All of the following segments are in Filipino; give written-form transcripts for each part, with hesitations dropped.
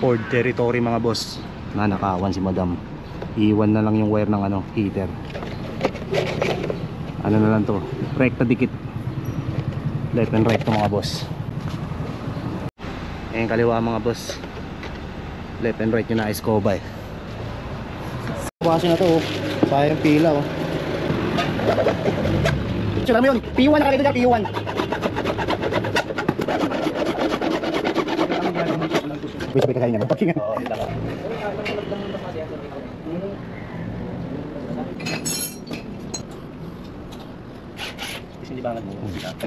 Ford territory mga boss. Nanakawan si madam. Iwan na lang yung wire ng ano, heater. Ano na lang to, rekta dikit. Left and right to mga boss. Ayan kaliwa mga boss. Left and right yung na Escoba eh. Bukasin na to oh. Sayang pila oh. Tsura mo yun, P1 nakalito dyan, P1. Sabay kakain niya, magpakingan. Sinibangan mo.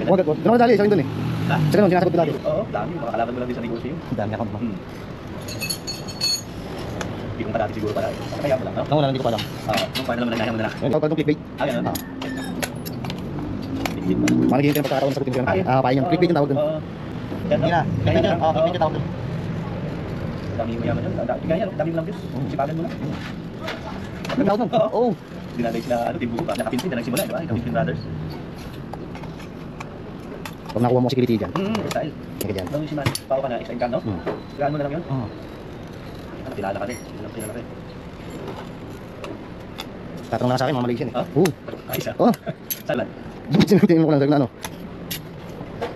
Huwag ako, doon ako dali, sakin doon eh. Ha? Sakin doon, sinasagot ko dati. Oo, dami, makakalaban mo lang din sa negosyo yun. Dami account mo. Hindi kong parati siguro pala. Kaya mo lang, no? Wala, hindi ko pa alam. Nung paano naman nangyayaman mo na lang. Ito pa itong clickbait. Ganun? Managing ka na pagkakaroon sa kuting ko na. Pahin yan, clickbait yung tawag doon. Hindi na, clickbait yun. Clickbait yung tawag doon. Dami mo yaman yun. Dami mo lang views. Sipagan mo lang. Ang tawag doon? Oo. Dinalay sila, timbuko pa. Nakapinsin na nagsimula, di ba? Nakapinsin brothers. Pag nakuha mo security dyan. Style. Sige dyan. Daw yung si Man, pao ka na, isa income, no? Sigaan mo na lang yun. Kilala ka rin. Kilala ka rin. Tatanong na sa akin, mga malisin eh. Oo. Ayos ah. Oo. Saan man? Tingnan mo ko lang sa ano.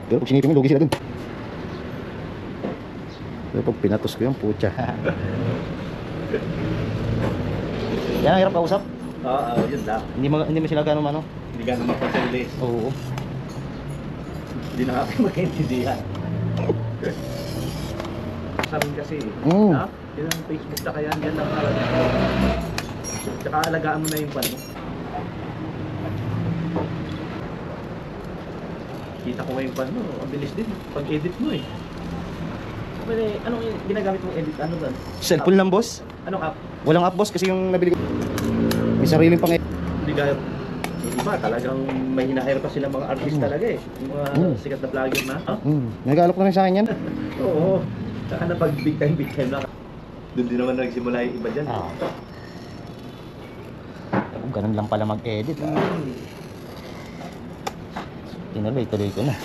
Pero pag sinipin mo, lugi sila dun. Pero pag pinatos ko yung putya. Yan ang hirap kausap. Oo, yun lang. Hindi mo sila gano'ng ano. Hindi gano'n mag-consolidate. Oo. Hindi na kami magkaintindihan. Sabihin kasi, ha? Yan ang Facebook na kaya, yan lang talaga. Tsaka alagaan mo na yung pan mo. Kita ko nga yung pan mo, ang bilis din. Pag-edit mo eh. Pwede, anong ginagamit mong edit? Ano ba? Cellphone lang boss. Anong app? Walang app boss kasi yung nabili ko. May sariling pang Hindi gaya. Yung iba talagang may hinahire pa sila mga artist talaga eh. Yung mga sikat na vlogger na. Nag-aalok na rin sa akin yan. Oo. Saka na pag big time na. Doon din naman nagsimula yung iba dyan. Ganun lang pala mag-edit. Tinuloy-tuloy ko na.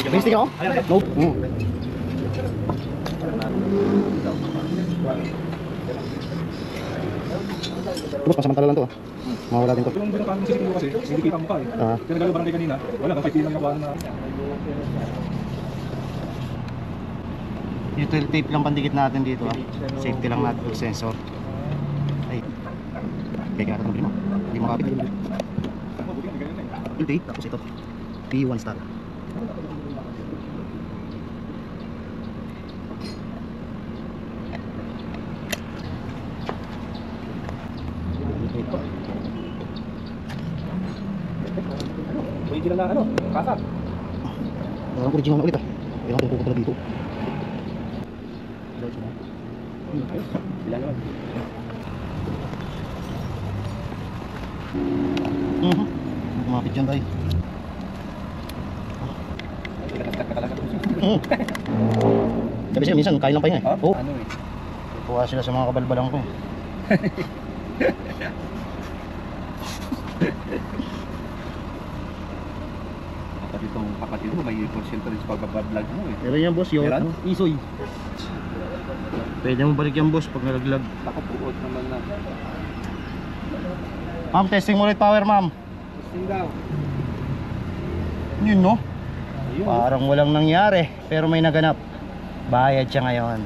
Listing ako? Nope. Boss, pasamantala lang to ah. Mawala din to. Yung binapang CCTV mo kasi, hindi kita mo pa eh. Kaya nagalo barangay kanina, wala kang 50 lang nakuha na. Util tape lang pandikit natin dito ah. Safety lang natin yung sensor. Ay. Kaya kaya itong mo. Hindi makapit. Util tape, tapos ito. P1 star. Original na ano, kasa. Parang original na ulit ah. Kailangan ko pupunta na dito. Bila naman. Kumapit dyan tayo. Sabi siya, minsan kain lang pa yun eh. Oo. Ano eh? Tuwa sila sa mga kabalbalang ko eh. Dapat itong kapatid mo, may porsyento rin sa pagbablog mo eh. Pero yan boss, yung isoy. Pwede mo balik yan boss pag nalaglag. Nakapuot naman na. Ma'am, testing mo ulit power ma'am. Testing daw. Yun no? Ayun. Parang walang nangyari pero may naganap. Bayad siya ngayon.